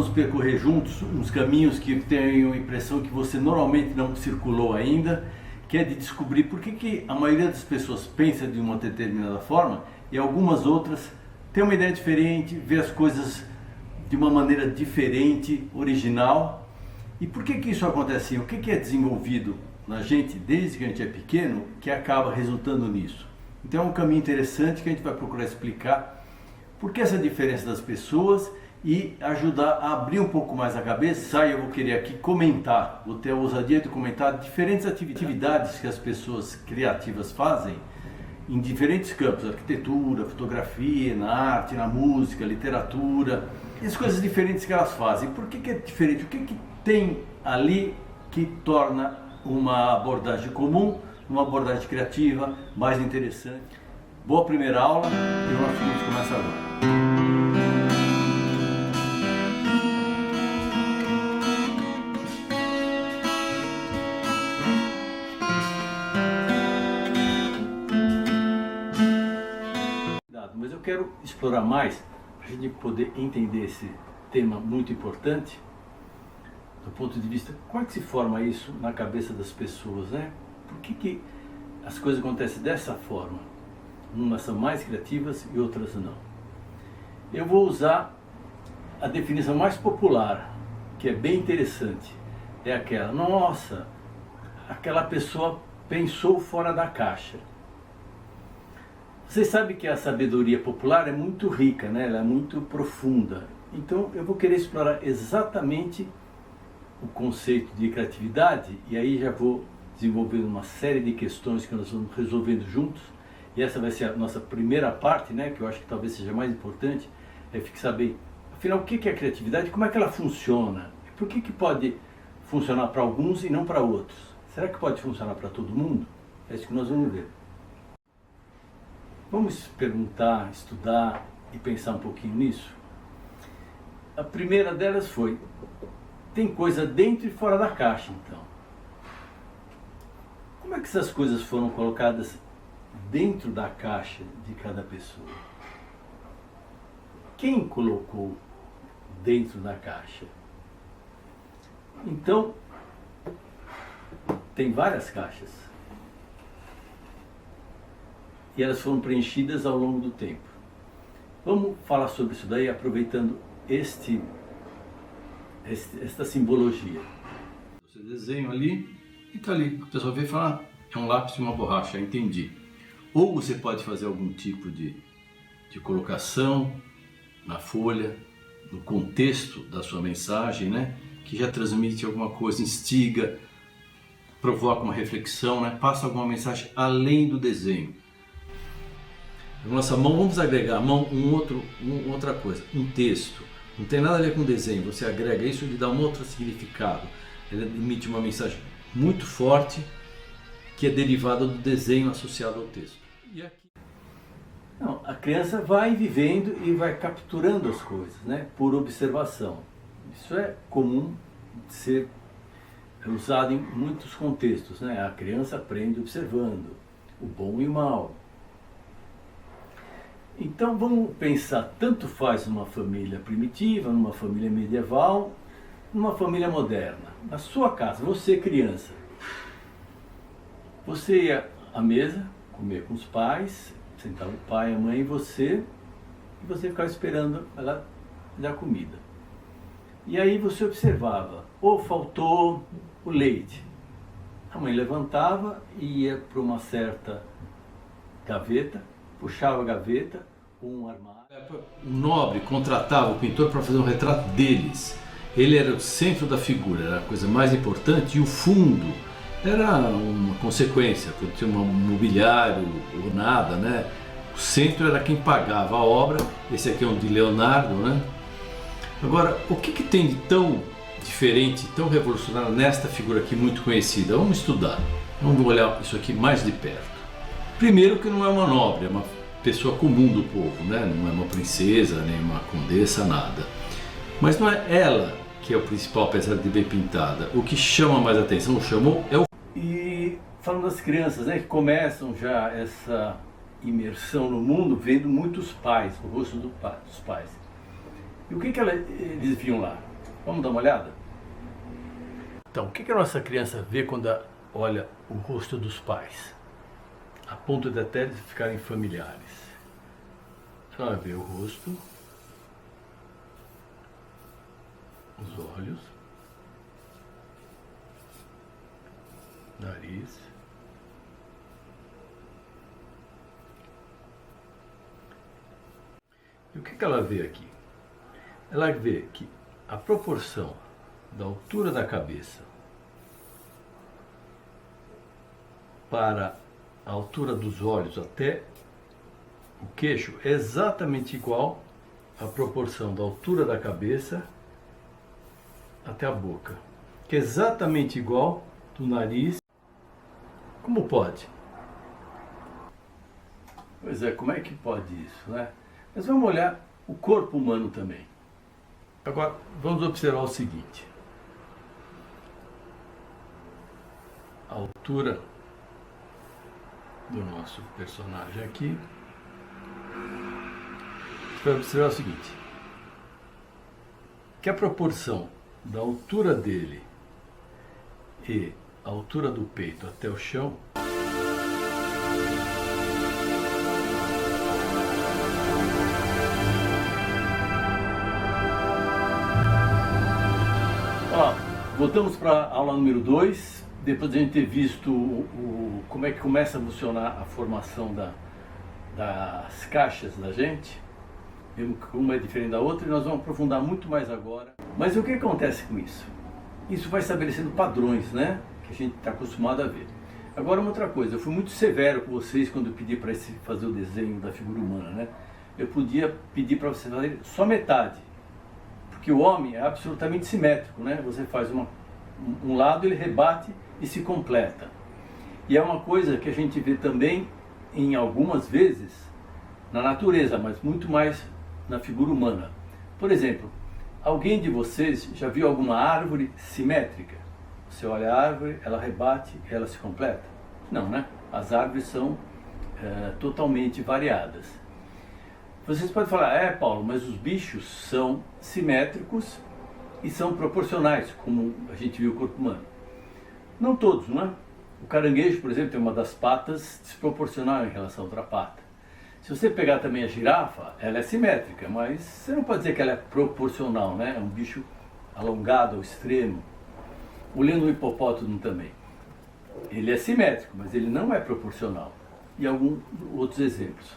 vamos percorrer juntos uns caminhos que eu tenho a impressão que você normalmente não circulou ainda, que é de descobrir por que a maioria das pessoas pensa de uma determinada forma e algumas outras têm uma ideia diferente, vê as coisas de uma maneira diferente, original. E por que isso acontece assim? O que é desenvolvido na gente desde que a gente é pequeno que acaba resultando nisso? Então é um caminho interessante que a gente vai procurar explicar por que essa diferença das pessoas e ajudar a abrir um pouco mais a cabeça. Eu vou querer aqui comentar, vou ter a ousadia de comentar diferentes atividades que as pessoas criativas fazem em diferentes campos, arquitetura, fotografia, na arte, na música, literatura, e as coisas diferentes que elas fazem. Por que é diferente? O que tem ali que torna uma abordagem comum, uma abordagem criativa, mais interessante? Boa primeira aula e o nosso vídeo começa agora. Mas eu quero explorar mais, para a gente poder entender esse tema muito importante, do ponto de vista, como é que se forma isso na cabeça das pessoas, né? Por que as coisas acontecem dessa forma? Umas são mais criativas e outras não. Eu vou usar a definição mais popular, que é bem interessante. É aquela, nossa, aquela pessoa pensou fora da caixa. Vocês sabem que a sabedoria popular é muito rica, né? Ela é muito profunda. Então eu vou querer explorar exatamente o conceito de criatividade e aí já vou desenvolvendo uma série de questões que nós vamos resolvendo juntos. E essa vai ser a nossa primeira parte, né? Que eu acho que talvez seja mais importante, é fixar bem, afinal, o que é a criatividade, como é que ela funciona? Por que pode funcionar para alguns e não para outros? Será que pode funcionar para todo mundo? É isso que nós vamos ver. Vamos perguntar, estudar e pensar um pouquinho nisso? A primeira delas foi, tem coisa dentro e fora da caixa, então. Como é que essas coisas foram colocadas dentro da caixa de cada pessoa? Quem colocou dentro da caixa? Então, tem várias caixas. E elas foram preenchidas ao longo do tempo. Vamos falar sobre isso daí, aproveitando esta simbologia. Você desenha ali e está ali. A pessoa vem e fala, é um lápis e uma borracha, entendi. Ou você pode fazer algum tipo de colocação na folha, no contexto da sua mensagem, né? Que já transmite alguma coisa, instiga, provoca uma reflexão, né? Passa alguma mensagem além do desenho. Nossa mão, vamos agregar a mão outra coisa, um texto. Não tem nada a ver com desenho, você agrega isso e lhe dá um outro significado. Ele emite uma mensagem muito forte que é derivada do desenho associado ao texto. E aqui? Não, a criança vai vivendo e vai capturando as coisas, né, por observação. Isso é comum de ser usado em muitos contextos, né? A criança aprende observando o bom e o mal. Então vamos pensar, tanto faz numa família primitiva, numa família medieval, numa família moderna. Na sua casa, você criança, você ia à mesa, comer com os pais, sentava o pai, a mãe e você ficava esperando ela dar comida. E aí você observava, ou faltou o leite. A mãe levantava e ia para uma certa gaveta, puxava a gaveta, um armário. O nobre contratava o pintor para fazer um retrato deles. Ele era o centro da figura, era a coisa mais importante, e o fundo era uma consequência, porque tinha um mobiliário ou nada, né? O centro era quem pagava a obra. Esse aqui é um de Leonardo, né? Agora, o que tem de tão diferente, tão revolucionário nesta figura aqui muito conhecida? Vamos estudar, vamos olhar isso aqui mais de perto. Primeiro que não é uma nobre, é uma pessoa comum do povo, né? Não é uma princesa, nem uma condessa, nada. Mas não é ela que é o principal, apesar de bem pintada. O que chama mais atenção, chamou, é o... E falando das crianças, né, que começam já essa imersão no mundo, vendo muitos pais, o rosto dos pais. E o que eles viam lá? Vamos dar uma olhada? Então, o que a nossa criança vê quando olha o rosto dos pais? A ponto de até ficarem familiares. Então, ela vê o rosto, os olhos, nariz, e o que ela vê aqui? Ela vê que a proporção da altura da cabeça para a altura dos olhos até o queixo é exatamente igual à proporção da altura da cabeça até a boca, que é exatamente igual do nariz. Como pode? Pois é, como é que pode isso, né? Mas vamos olhar o corpo humano também. Agora, vamos observar o seguinte. A altura do nosso personagem aqui. Você vai observar o seguinte. Que a proporção da altura dele e a altura do peito até o chão voltamos para a aula número 2, depois de a gente ter visto como é que começa a funcionar a formação das caixas da gente, mesmo que uma é diferente da outra, e nós vamos aprofundar muito mais agora. Mas o que acontece com isso? Isso vai estabelecendo padrões, né? Que a gente está acostumado a ver. Agora, uma outra coisa, eu fui muito severo com vocês quando eu pedi para fazer o desenho da figura humana, né? Eu podia pedir para vocês fazerem só metade, porque o homem é absolutamente simétrico, né? Você faz um lado, ele rebate e se completa. E é uma coisa que a gente vê também em algumas vezes na natureza, mas muito mais na figura humana. Por exemplo, alguém de vocês já viu alguma árvore simétrica? Você olha a árvore, ela rebate, ela se completa? Não, né? As árvores são totalmente variadas. Vocês podem falar, Paulo, mas os bichos são simétricos e são proporcionais, como a gente viu o corpo humano. Não todos, não é? O caranguejo, por exemplo, tem uma das patas desproporcional em relação à outra pata. Se você pegar também a girafa, ela é simétrica, mas você não pode dizer que ela é proporcional, né? É um bicho alongado ao extremo. Olhando o hipopótamo também. Ele é simétrico, mas ele não é proporcional. E alguns outros exemplos.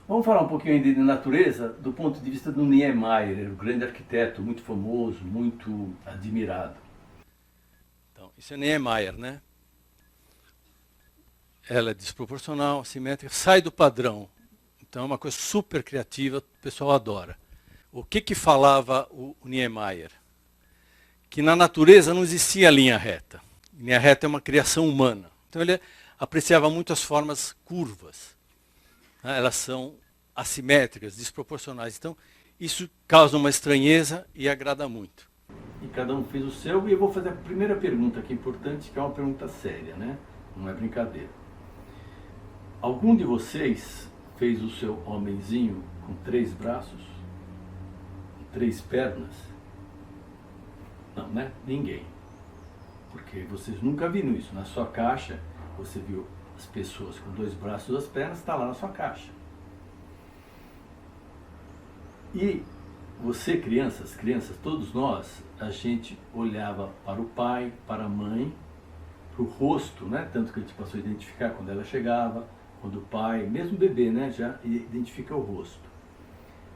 Vamos falar um pouquinho ainda de natureza do ponto de vista do Niemeyer, o grande arquiteto, muito famoso, muito admirado. Então, isso é Niemeyer, né? Ela é desproporcional, simétrica, sai do padrão. Então é uma coisa super criativa, o pessoal adora. O que falava o Niemeyer? Que na natureza não existia linha reta. Linha reta é uma criação humana. Então ele apreciava muito as formas curvas. Elas são assimétricas, desproporcionais. Então, isso causa uma estranheza e agrada muito. E cada um fez o seu, e eu vou fazer a primeira pergunta aqui importante, que é uma pergunta séria, né? Não é brincadeira. Algum de vocês fez o seu homenzinho com 3 braços? 3 pernas? Não, né? Ninguém. Porque vocês nunca viram isso. Na sua caixa, você viu as pessoas com 2 braços e 2 pernas, está lá na sua caixa. E você, crianças, todos nós, a gente olhava para o pai, para a mãe, para o rosto, né? Tanto que a gente passou a identificar quando ela chegava, quando o pai, mesmo o bebê, né? Já identifica o rosto.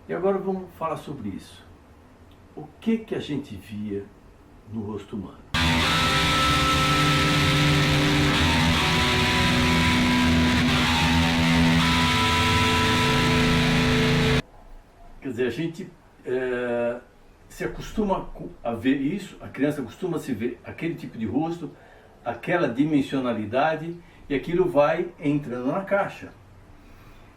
E agora vamos falar sobre isso. O que a gente via no rosto humano? Quer dizer, a gente se acostuma a ver isso, a criança costuma se ver aquele tipo de rosto, aquela dimensionalidade, e aquilo vai entrando na caixa.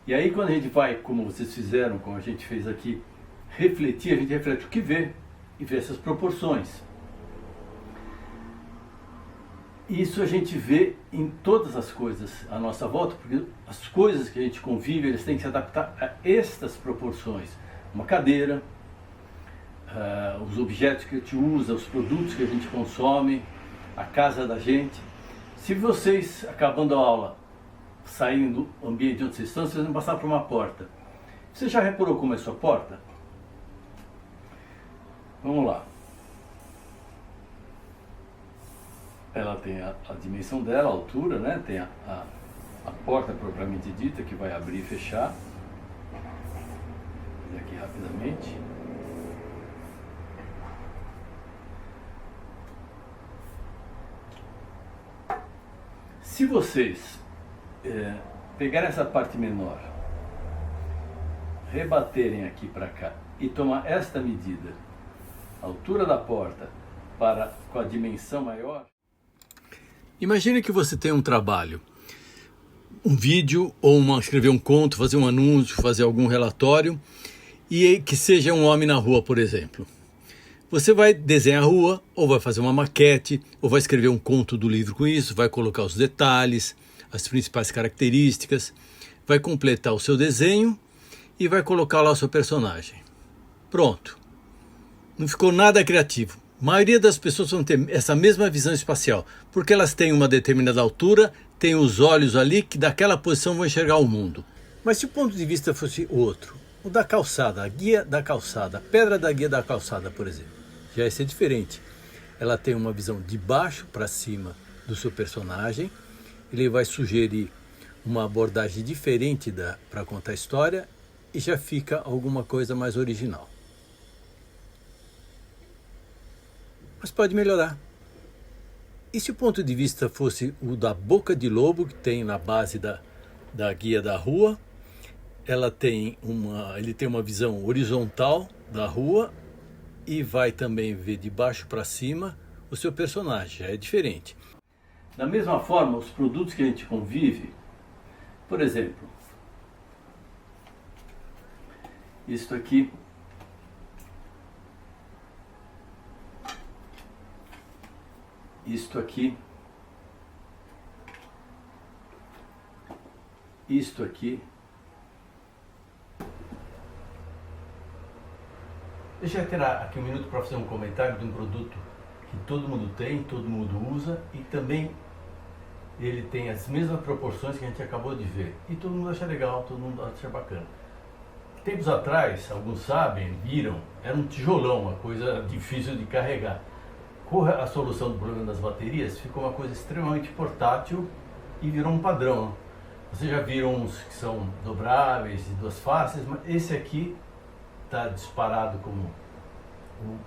E aí quando a gente vai, como vocês fizeram, como a gente fez aqui, refletir, a gente reflete o que vê, e vê essas proporções. Isso a gente vê em todas as coisas à nossa volta, porque as coisas que a gente convive, eles têm que se adaptar a estas proporções. Uma cadeira, os objetos que a gente usa, os produtos que a gente consome, a casa da gente. Se vocês, acabando a aula, saírem do ambiente onde vocês estão, vocês vão passar por uma porta. Você já reparou como é a sua porta? Vamos lá. Ela tem a dimensão dela, a altura, né? Tem a porta propriamente dita, que vai abrir e fechar. Vou fazer aqui rapidamente. Se vocês pegarem essa parte menor, rebaterem aqui para cá e tomar esta medida, a altura da porta com a dimensão maior. Imagine que você tem um trabalho, um vídeo ou escrever um conto, fazer um anúncio, fazer algum relatório e que seja um homem na rua, por exemplo. Você vai desenhar a rua, ou vai fazer uma maquete, ou vai escrever um conto do livro com isso, vai colocar os detalhes, as principais características, vai completar o seu desenho e vai colocar lá o seu personagem. Pronto. Não ficou nada criativo. A maioria das pessoas vão ter essa mesma visão espacial, porque elas têm uma determinada altura, têm os olhos ali que daquela posição vão enxergar o mundo. Mas se o ponto de vista fosse outro, o da calçada, a guia da calçada, a pedra da guia da calçada, por exemplo, já ia ser diferente. Ela tem uma visão de baixo para cima do seu personagem, ele vai sugerir uma abordagem diferente para contar a história e já fica alguma coisa mais original. Mas pode melhorar. E se o ponto de vista fosse o da boca de lobo, que tem na base da guia da rua, ele tem uma visão horizontal da rua e vai também ver de baixo para cima o seu personagem, já é diferente. Da mesma forma, os produtos que a gente convive, por exemplo, isto aqui, isto aqui, isto aqui. Deixa eu tirar aqui um minuto para fazer um comentário de um produto que todo mundo tem, todo mundo usa e também ele tem as mesmas proporções que a gente acabou de ver. E todo mundo acha legal, todo mundo acha bacana. Tempos atrás, alguns sabem, viram, era um tijolão, uma coisa difícil de carregar. Com a solução do problema das baterias, ficou uma coisa extremamente portátil e virou um padrão. Vocês já viram uns que são dobráveis, de duas faces, mas esse aqui está disparado como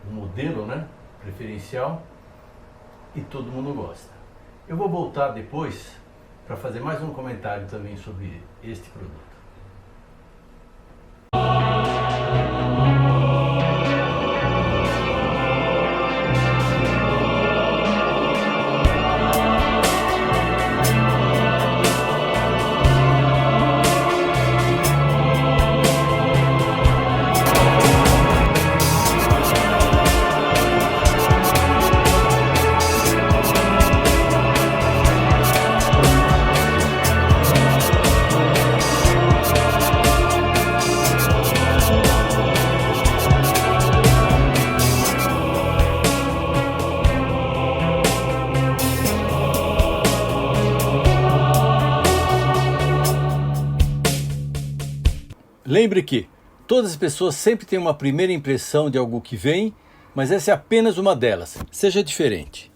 o modelo, né, preferencial, e todo mundo gosta. Eu vou voltar depois para fazer mais um comentário também sobre este produto. Lembre que todas as pessoas sempre têm uma primeira impressão de algo que vem, mas essa é apenas uma delas. Seja diferente.